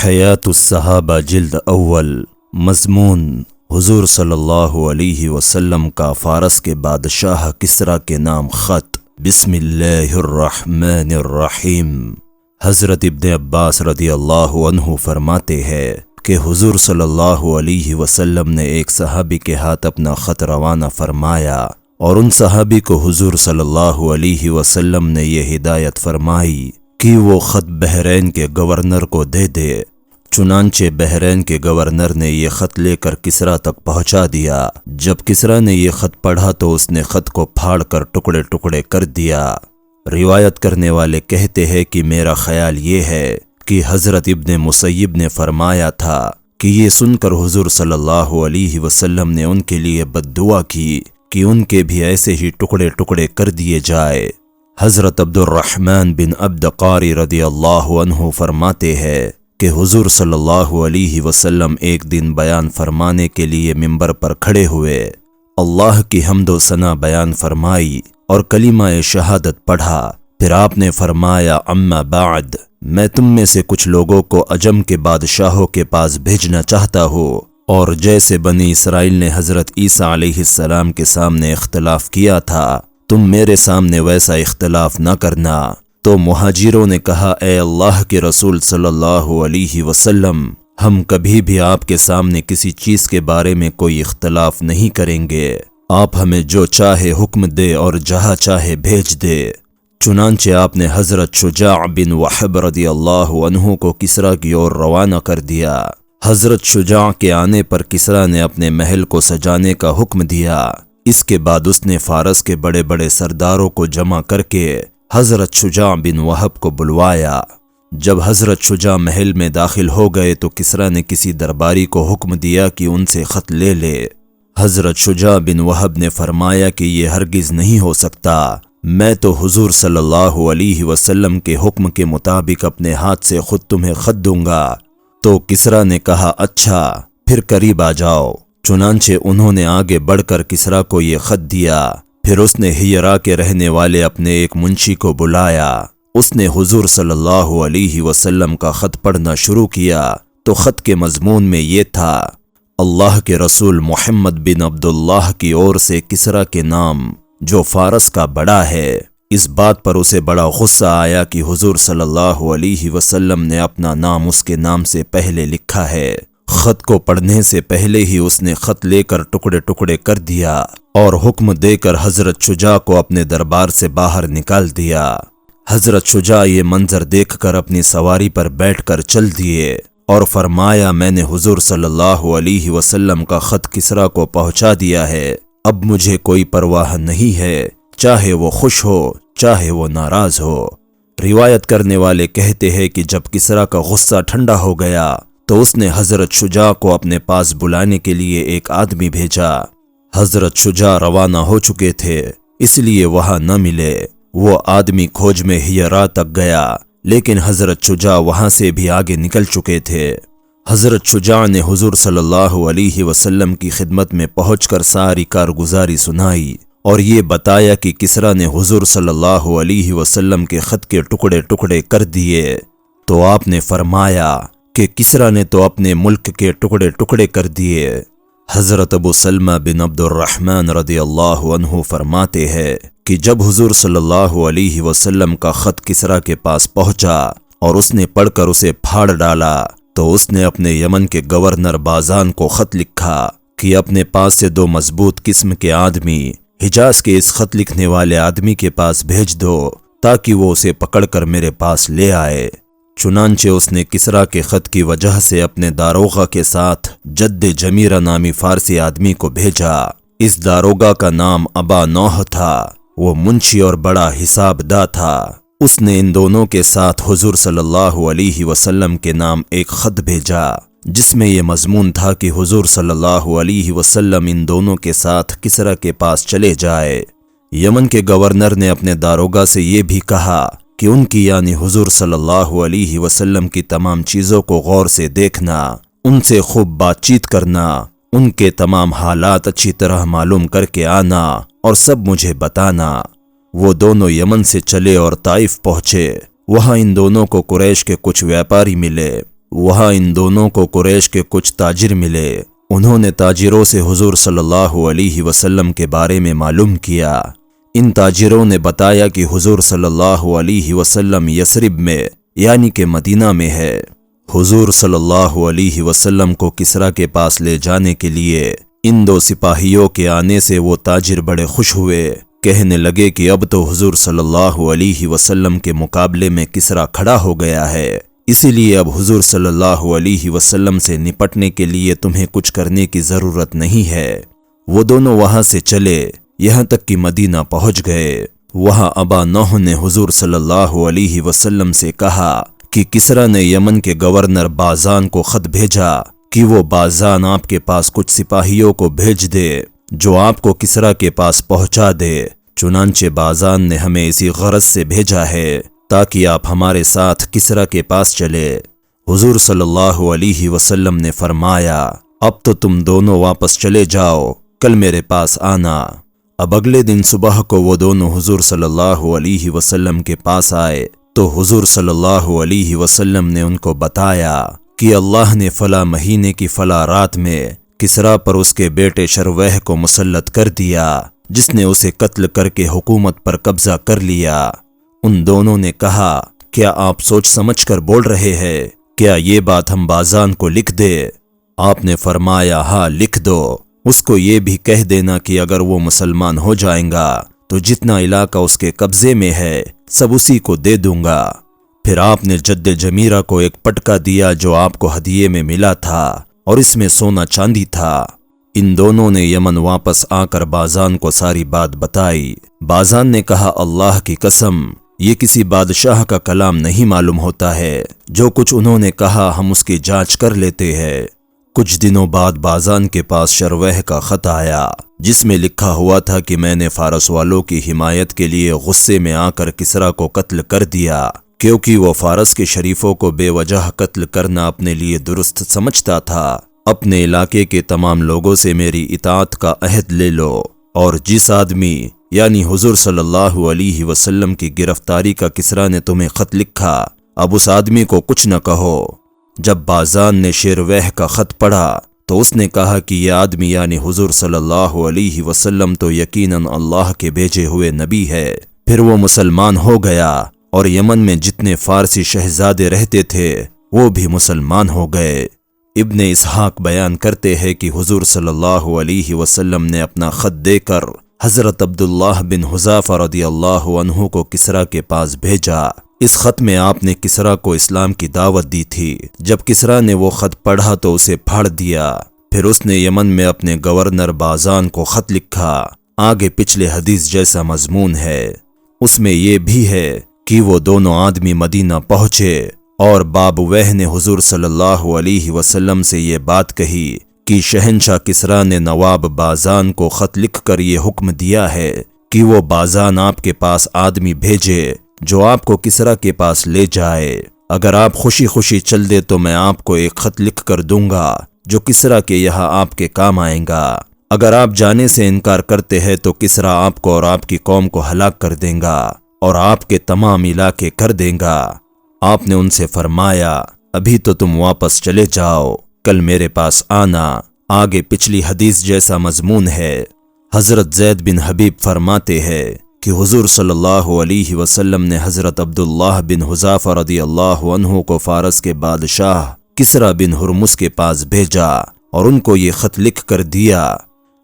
حیات الصحابہ جلد اول۔ مضمون: حضور صلی اللہ علیہ وسلم کا فارس کے بادشاہ کسریٰ کے نام خط۔ بسم اللہ الرحمن الرحیم۔ حضرت ابن عباس رضی اللہ عنہ فرماتے ہیں کہ حضور صلی اللہ علیہ وسلم نے ایک صحابی کے ہاتھ اپنا خط روانہ فرمایا اور ان صحابی کو حضور صلی اللہ علیہ وسلم نے یہ ہدایت فرمائی کہ وہ خط بحرین کے گورنر کو دے دے۔ چنانچہ بحرین کے گورنر نے یہ خط لے کر کسریٰ تک پہنچا دیا۔ جب کسریٰ نے یہ خط پڑھا تو اس نے خط کو پھاڑ کر ٹکڑے ٹکڑے کر دیا۔ روایت کرنے والے کہتے ہیں کہ میرا خیال یہ ہے کہ حضرت ابن مسیب نے فرمایا تھا کہ یہ سن کر حضور صلی اللہ علیہ وسلم نے ان کے لیے بد دعا کی کہ ان کے بھی ایسے ہی ٹکڑے ٹکڑے کر دیے جائے۔ حضرت عبد الرحمن بن عبد قاری رضی اللہ عنہ فرماتے ہیں کہ حضور صلی اللہ علیہ وسلم ایک دن بیان فرمانے کے لیے منبر پر کھڑے ہوئے، اللہ کی حمد و ثنا بیان فرمائی اور کلمہ شہادت پڑھا۔ پھر آپ نے فرمایا، اما بعد، میں تم میں سے کچھ لوگوں کو عجم کے بادشاہوں کے پاس بھیجنا چاہتا ہوں، اور جیسے بنی اسرائیل نے حضرت عیسیٰ علیہ السلام کے سامنے اختلاف کیا تھا، تم میرے سامنے ویسا اختلاف نہ کرنا۔ تو مہاجروں نے کہا، اے اللہ کے رسول صلی اللہ علیہ وسلم، ہم کبھی بھی آپ کے سامنے کسی چیز کے بارے میں کوئی اختلاف نہیں کریں گے، آپ ہمیں جو چاہے حکم دے اور جہاں چاہے بھیج دے۔ چنانچہ آپ نے حضرت شجاع بن وہب رضی اللہ عنہ کو کسریٰ کی اور روانہ کر دیا۔ حضرت شجاع کے آنے پر کسریٰ نے اپنے محل کو سجانے کا حکم دیا۔ اس کے بعد اس نے فارس کے بڑے بڑے سرداروں کو جمع کر کے حضرت شجاع بن وہب کو بلوایا۔ جب حضرت شجاع محل میں داخل ہو گئے تو کسریٰ نے کسی درباری کو حکم دیا کہ ان سے خط لے لے۔ حضرت شجاع بن وہب نے فرمایا کہ یہ ہرگز نہیں ہو سکتا، میں تو حضور صلی اللہ علیہ وسلم کے حکم کے مطابق اپنے ہاتھ سے خود تمہیں خط دوں گا۔ تو کسریٰ نے کہا، اچھا، پھر قریب آ جاؤ۔ چنانچہ انہوں نے آگے بڑھ کر کسریٰ کو یہ خط دیا۔ پھر اس نے ہیرا کے رہنے والے اپنے ایک منشی کو بلایا۔ اس نے حضور صلی اللہ علیہ وسلم کا خط پڑھنا شروع کیا تو خط کے مضمون میں یہ تھا، اللہ کے رسول محمد بن عبداللہ کی اور سے کسریٰ کے نام، جو فارس کا بڑا ہے۔ اس بات پر اسے بڑا غصہ آیا کہ حضور صلی اللہ علیہ وسلم نے اپنا نام اس کے نام سے پہلے لکھا ہے۔ خط کو پڑھنے سے پہلے ہی اس نے خط لے کر ٹکڑے ٹکڑے کر دیا اور حکم دے کر حضرت شجاع کو اپنے دربار سے باہر نکال دیا۔ حضرت شجاع یہ منظر دیکھ کر اپنی سواری پر بیٹھ کر چل دیے اور فرمایا، میں نے حضور صلی اللہ علیہ وسلم کا خط کسریٰ کو پہنچا دیا ہے، اب مجھے کوئی پرواہ نہیں ہے، چاہے وہ خوش ہو چاہے وہ ناراض ہو۔ روایت کرنے والے کہتے ہیں کہ جب کسریٰ کا غصہ ٹھنڈا ہو گیا تو اس نے حضرت شجاع کو اپنے پاس بلانے کے لیے ایک آدمی بھیجا۔ حضرت شجاع روانہ ہو چکے تھے، اس لیے وہاں نہ ملے۔ وہ آدمی کھوج میں ہیرا تک گیا، لیکن حضرت شجاع وہاں سے بھی آگے نکل چکے تھے۔ حضرت شجاع نے حضور صلی اللہ علیہ وسلم کی خدمت میں پہنچ کر ساری کارگزاری سنائی اور یہ بتایا کہ کسریٰ نے حضور صلی اللہ علیہ وسلم کے خط کے ٹکڑے ٹکڑے کر دیے۔ تو آپ نے فرمایا کہ کسریٰ نے تو اپنے ملک کے ٹکڑے ٹکڑے کر دیے۔ حضرت ابو سلمہ بن عبد الرحمن رضی اللہ عنہ فرماتے ہیں کہ جب حضور صلی اللہ علیہ وسلم کا خط کسریٰ کے پاس پہنچا اور اس نے پڑھ کر اسے پھاڑ ڈالا تو اس نے اپنے یمن کے گورنر بازان کو خط لکھا کہ اپنے پاس سے 2 مضبوط قسم کے آدمی حجاز کے اس خط لکھنے والے آدمی کے پاس بھیج دو تاکہ وہ اسے پکڑ کر میرے پاس لے آئے۔ چنانچہ اس نے کسریٰ کے خط کی وجہ سے اپنے داروغہ کے ساتھ جد جمیرہ نامی فارسی آدمی کو بھیجا۔ اس داروغہ کا نام ابا نوح تھا، وہ منشی اور بڑا حساب دا تھا۔ اس نے ان دونوں کے ساتھ حضور صلی اللہ علیہ وسلم کے نام ایک خط بھیجا جس میں یہ مضمون تھا کہ حضور صلی اللہ علیہ وسلم ان دونوں کے ساتھ کسریٰ کے پاس چلے جائے۔ یمن کے گورنر نے اپنے داروغہ سے یہ بھی کہا کہ ان کی یعنی حضور صلی اللہ علیہ وسلم کی تمام چیزوں کو غور سے دیکھنا، ان سے خوب بات چیت کرنا، ان کے تمام حالات اچھی طرح معلوم کر کے آنا اور سب مجھے بتانا۔ وہ دونوں یمن سے چلے اور طائف پہنچے۔ وہاں ان دونوں کو قریش کے کچھ ویپاری ملے۔ وہاں ان دونوں کو قریش کے کچھ تاجر ملے۔ انہوں نے تاجروں سے حضور صلی اللہ علیہ وسلم کے بارے میں معلوم کیا۔ ان تاجروں نے بتایا کہ حضور صلی اللہ علیہ وسلم یثرب میں یعنی کہ مدینہ میں ہے۔ حضور صلی اللہ علیہ وسلم کو کسریٰ کے پاس لے جانے کے لیے ان دو سپاہیوں کے آنے سے وہ تاجر بڑے خوش ہوئے، کہنے لگے کہ اب تو حضور صلی اللہ علیہ وسلم کے مقابلے میں کسریٰ کھڑا ہو گیا ہے، اسی لیے اب حضور صلی اللہ علیہ وسلم سے نپٹنے کے لیے تمہیں کچھ کرنے کی ضرورت نہیں ہے۔ وہ دونوں وہاں سے چلے، یہاں تک کہ مدینہ پہنچ گئے۔ وہاں ابا نوح نے حضور صلی اللہ علیہ وسلم سے کہا کہ کسریٰ نے یمن کے گورنر بازان کو خط بھیجا کہ وہ بازان آپ کے پاس کچھ سپاہیوں کو بھیج دے جو آپ کو کسریٰ کے پاس پہنچا دے۔ چنانچہ بازان نے ہمیں اسی غرض سے بھیجا ہے تاکہ آپ ہمارے ساتھ کسریٰ کے پاس چلے۔ حضور صلی اللہ علیہ وسلم نے فرمایا، اب تو تم دونوں واپس چلے جاؤ، کل میرے پاس آنا۔ اب اگلے دن صبح کو وہ دونوں حضور صلی اللہ علیہ وسلم کے پاس آئے تو حضور صلی اللہ علیہ وسلم نے ان کو بتایا کہ اللہ نے فلاں مہینے کی فلاں رات میں کسریٰ پر اس کے بیٹے شرویح کو مسلط کر دیا، جس نے اسے قتل کر کے حکومت پر قبضہ کر لیا۔ ان دونوں نے کہا، کیا آپ سوچ سمجھ کر بول رہے ہیں؟ کیا یہ بات ہم بازان کو لکھ دے؟ آپ نے فرمایا، ہاں لکھ دو، اس کو یہ بھی کہہ دینا کہ اگر وہ مسلمان ہو جائیں گا تو جتنا علاقہ اس کے قبضے میں ہے سب اسی کو دے دوں گا۔ پھر آپ نے جد جمیرہ کو ایک پٹکا دیا جو آپ کو ہدیے میں ملا تھا اور اس میں سونا چاندی تھا۔ ان دونوں نے یمن واپس آ کر بازان کو ساری بات بتائی۔ بازان نے کہا، اللہ کی قسم، یہ کسی بادشاہ کا کلام نہیں معلوم ہوتا ہے، جو کچھ انہوں نے کہا ہم اس کی جانچ کر لیتے ہیں۔ کچھ دنوں بعد بازان کے پاس شرویح کا خط آیا جس میں لکھا ہوا تھا کہ میں نے فارس والوں کی حمایت کے لیے غصے میں آ کر کسریٰ کو قتل کر دیا، کیونکہ وہ فارس کے شریفوں کو بے وجہ قتل کرنا اپنے لیے درست سمجھتا تھا۔ اپنے علاقے کے تمام لوگوں سے میری اطاعت کا عہد لے لو، اور جس آدمی یعنی حضور صلی اللہ علیہ وسلم کی گرفتاری کا کسریٰ نے تمہیں خط لکھا، اب اس آدمی کو کچھ نہ کہو۔ جب بازان نے شرویح کا خط پڑھا تو اس نے کہا کہ یہ آدمی یعنی حضور صلی اللہ علیہ وسلم تو یقیناً اللہ کے بھیجے ہوئے نبی ہے۔ پھر وہ مسلمان ہو گیا اور یمن میں جتنے فارسی شہزادے رہتے تھے وہ بھی مسلمان ہو گئے۔ ابن اسحاق بیان کرتے ہیں کہ حضور صلی اللہ علیہ وسلم نے اپنا خط دے کر حضرت عبداللہ بن حذافہ رضی اللہ عنہ کو کسریٰ کے پاس بھیجا۔ اس خط میں آپ نے کسریٰ کو اسلام کی دعوت دی تھی۔ جب کسریٰ نے وہ خط پڑھا تو اسے پھاڑ دیا۔ پھر اس نے یمن میں اپنے گورنر بازان کو خط لکھا۔ آگے پچھلے حدیث جیسا مضمون ہے۔ اس میں یہ بھی ہے کہ وہ دونوں آدمی مدینہ پہنچے اور باب ویح نے حضور صلی اللہ علیہ وسلم سے یہ بات کہی کہ شہنشاہ کسریٰ نے نواب بازان کو خط لکھ کر یہ حکم دیا ہے کہ وہ بازان آپ کے پاس آدمی بھیجے جو آپ کو کسریٰ کے پاس لے جائے۔ اگر آپ خوشی خوشی چل دے تو میں آپ کو ایک خط لکھ کر دوں گا جو کسریٰ کے یہاں آپ کے کام آئیں گا۔ اگر آپ جانے سے انکار کرتے ہیں تو کسریٰ آپ کو اور آپ کی قوم کو ہلاک کر دیں گا اور آپ کے تمام علاقے کر دیں گا۔ آپ نے ان سے فرمایا، ابھی تو تم واپس چلے جاؤ، کل میرے پاس آنا۔ آگے پچھلی حدیث جیسا مضمون ہے۔ حضرت زید بن حبیب فرماتے ہیں کہ حضور صلی اللہ علیہ وسلم نے حضرت عبداللہ بن حذافہ رضی اللہ عنہ کو فارس کے بادشاہ کسریٰ بن ہرمز کے پاس بھیجا اور ان کو یہ خط لکھ کر دیا،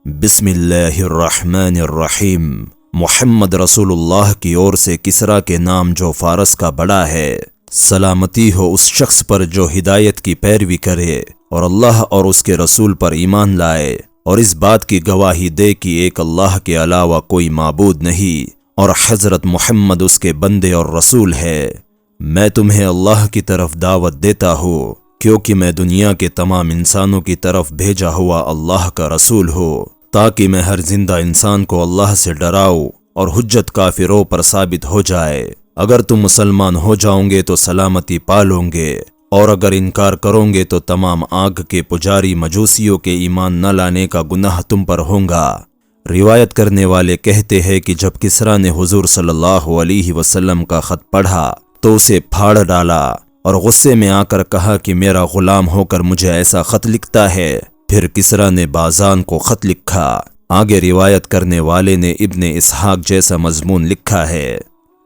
بسم اللہ الرحمن الرحیم، محمد رسول اللہ کی اور سے کسریٰ کے نام جو فارس کا بڑا ہے، سلامتی ہو اس شخص پر جو ہدایت کی پیروی کرے اور اللہ اور اس کے رسول پر ایمان لائے اور اس بات کی گواہی دے کہ ایک اللہ کے علاوہ کوئی معبود نہیں اور حضرت محمد اس کے بندے اور رسول ہے۔ میں تمہیں اللہ کی طرف دعوت دیتا ہوں کیونکہ میں دنیا کے تمام انسانوں کی طرف بھیجا ہوا اللہ کا رسول ہوں، تاکہ میں ہر زندہ انسان کو اللہ سے ڈراؤں اور حجت کافروں پر ثابت ہو جائے۔ اگر تم مسلمان ہو جاؤ گے تو سلامتی پالو گے، اور اگر انکار کرو گے تو تمام آگ کے پجاری مجوسیوں کے ایمان نہ لانے کا گناہ تم پر ہوگا۔ روایت کرنے والے کہتے ہیں کہ جب کسریٰ نے حضور صلی اللہ علیہ وسلم کا خط پڑھا تو اسے پھاڑ ڈالا اور غصے میں آ کر کہا کہ میرا غلام ہو کر مجھے ایسا خط لکھتا ہے۔ پھر کسریٰ نے بازان کو خط لکھا۔ آگے روایت کرنے والے نے ابن اسحاق جیسا مضمون لکھا ہے۔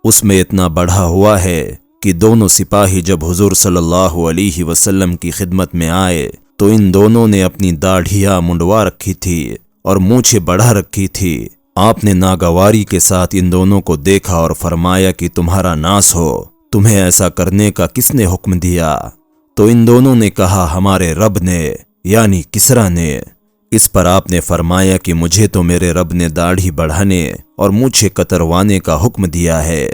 اس میں اتنا بڑھا ہوا ہے کہ دونوں سپاہی جب حضور صلی اللہ علیہ وسلم کی خدمت میں آئے تو ان دونوں نے اپنی داڑھیاں منڈوا رکھی تھی اور مونچھیں بڑھا رکھی تھی۔ آپ نے ناگواری کے ساتھ ان دونوں کو دیکھا اور فرمایا کہ تمہارا ناس ہو، تمہیں ایسا کرنے کا کس نے حکم دیا؟ تو ان دونوں نے کہا ہمارے رب نے، یعنی کسریٰ نے۔ اس پر آپ نے فرمایا کہ مجھے تو میرے رب نے داڑھی بڑھانے اور مونچھیں کتروانے کا حکم دیا ہے۔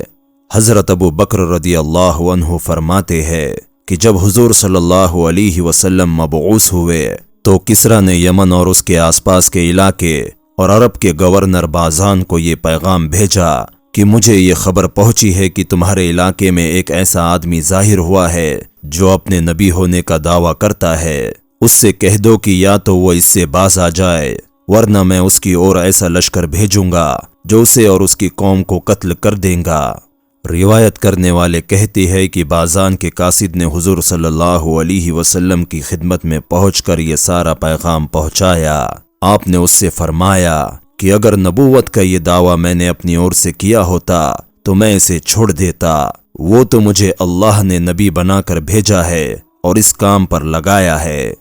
حضرت ابو بکر رضی اللہ عنہ فرماتے ہیں کہ جب حضور صلی اللہ علیہ وسلم مبعوث ہوئے تو کسریٰ نے یمن اور اس کے آس پاس کے علاقے اور عرب کے گورنر بازان کو یہ پیغام بھیجا کہ مجھے یہ خبر پہنچی ہے کہ تمہارے علاقے میں ایک ایسا آدمی ظاہر ہوا ہے جو اپنے نبی ہونے کا دعویٰ کرتا ہے۔ اس سے کہہ دو کہ یا تو وہ اس سے باز آ جائے ورنہ میں اس کی اور ایسا لشکر بھیجوں گا جو اسے اور اس کی قوم کو قتل کر دیں گا۔ روایت کرنے والے کہتے ہیں کہ بازان کے قاصد نے حضور صلی اللہ علیہ وسلم کی خدمت میں پہنچ کر یہ سارا پیغام پہنچایا۔ آپ نے اس سے فرمایا کہ اگر نبوت کا یہ دعویٰ میں نے اپنی اور سے کیا ہوتا تو میں اسے چھوڑ دیتا، وہ تو مجھے اللہ نے نبی بنا کر بھیجا ہے اور اس کام پر لگایا ہے۔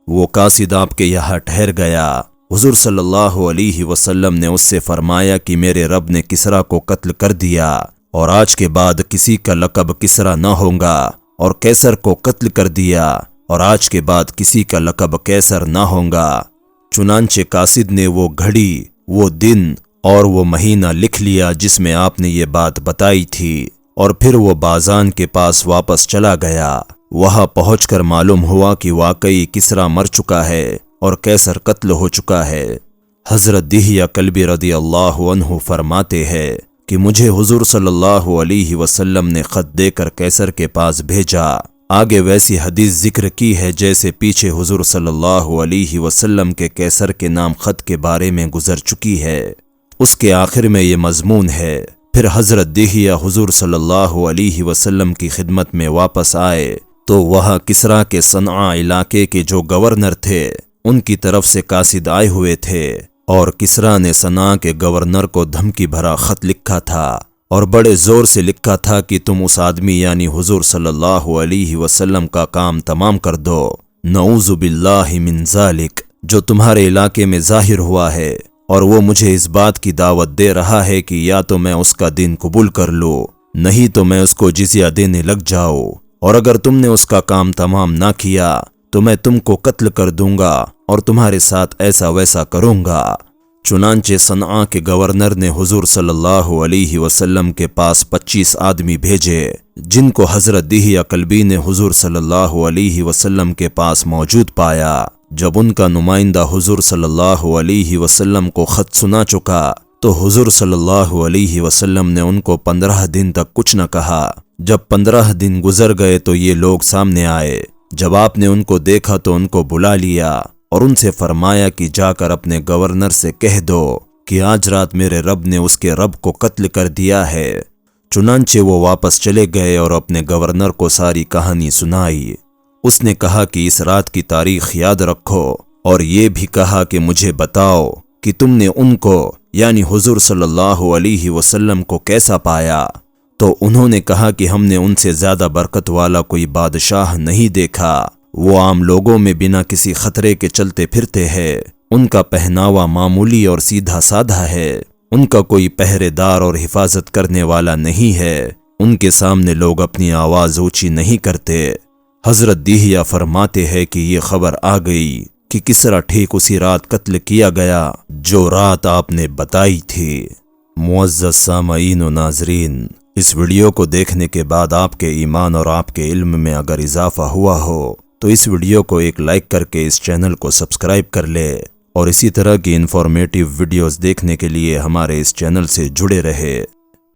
وہ قاصد آپ کے یہاں ٹھہر گیا۔ حضور صلی اللہ علیہ وسلم نے اس سے فرمایا کہ میرے رب نے کسریٰ کو قتل کر دیا اور آج کے بعد کسی کا لقب کسریٰ نہ ہوگا، اور قیصر کو قتل کر دیا اور آج کے بعد کسی کا لقب قیصر نہ ہوگا۔ چنانچہ قاصد نے وہ گھڑی، وہ دن اور وہ مہینہ لکھ لیا جس میں آپ نے یہ بات بتائی تھی، اور پھر وہ بازان کے پاس واپس چلا گیا۔ وہاں پہنچ کر معلوم ہوا کہ واقعی کسریٰ مر چکا ہے اور قیصر قتل ہو چکا ہے۔ حضرت دہیہ کلبی رضی اللہ عنہ فرماتے ہیں کہ مجھے حضور صلی اللہ علیہ وسلم نے خط دے کر قیصر کے پاس بھیجا۔ آگے ویسی حدیث ذکر کی ہے جیسے پیچھے حضور صلی اللہ علیہ وسلم کے قیصر کے نام خط کے بارے میں گزر چکی ہے۔ اس کے آخر میں یہ مضمون ہے، پھر حضرت دہیہ حضور صلی اللہ علیہ وسلم کی خدمت میں واپس آئے تو وہاں کسریٰ کے صنعاء علاقے کے جو گورنر تھے ان کی طرف سے قاصد آئے ہوئے تھے، اور کسریٰ نے صنعاء کے گورنر کو دھمکی بھرا خط لکھا تھا اور بڑے زور سے لکھا تھا کہ تم اس آدمی یعنی حضور صلی اللہ علیہ وسلم کا کام تمام کر دو، نعوذ باللہ من ذالک، جو تمہارے علاقے میں ظاہر ہوا ہے، اور وہ مجھے اس بات کی دعوت دے رہا ہے کہ یا تو میں اس کا دین قبول کر لوں، نہیں تو میں اس کو جزیہ دینے لگ جاؤ، اور اگر تم نے اس کا کام تمام نہ کیا تو میں تم کو قتل کر دوں گا اور تمہارے ساتھ ایسا ویسا کروں گا۔ چنانچہ صنعاء کے گورنر نے حضور صلی اللہ علیہ وسلم کے پاس 25 آدمی بھیجے جن کو حضرت دہیہ کلبی نے حضور صلی اللہ علیہ وسلم کے پاس موجود پایا۔ جب ان کا نمائندہ حضور صلی اللہ علیہ وسلم کو خط سنا چکا تو حضور صلی اللہ علیہ وسلم نے ان کو 15 دن تک کچھ نہ کہا۔ جب 15 دن گزر گئے تو یہ لوگ سامنے آئے۔ جب آپ نے ان کو دیکھا تو ان کو بلا لیا اور ان سے فرمایا کہ جا کر اپنے گورنر سے کہہ دو کہ آج رات میرے رب نے اس کے رب کو قتل کر دیا ہے۔ چنانچہ وہ واپس چلے گئے اور اپنے گورنر کو ساری کہانی سنائی۔ اس نے کہا کہ اس رات کی تاریخ یاد رکھو، اور یہ بھی کہا کہ مجھے بتاؤ کہ تم نے ان کو یعنی حضور صلی اللہ علیہ وسلم کو کیسا پایا؟ تو انہوں نے کہا کہ ہم نے ان سے زیادہ برکت والا کوئی بادشاہ نہیں دیکھا، وہ عام لوگوں میں بنا کسی خطرے کے چلتے پھرتے ہیں، ان کا پہناوا معمولی اور سیدھا سادہ ہے، ان کا کوئی پہرے دار اور حفاظت کرنے والا نہیں ہے، ان کے سامنے لوگ اپنی آواز اونچی نہیں کرتے۔ حضرت دہیہ فرماتے ہیں کہ یہ خبر آ گئی کہ کسریٰ ٹھیک اسی رات قتل کیا گیا جو رات آپ نے بتائی تھی۔ معزز سامعین و ناظرین، اس ویڈیو کو دیکھنے کے بعد آپ کے ایمان اور آپ کے علم میں اگر اضافہ ہوا ہو تو اس ویڈیو کو ایک لائک کر کے اس چینل کو سبسکرائب کر لے، اور اسی طرح کی انفارمیٹیو ویڈیوز دیکھنے کے لیے ہمارے اس چینل سے جڑے رہے۔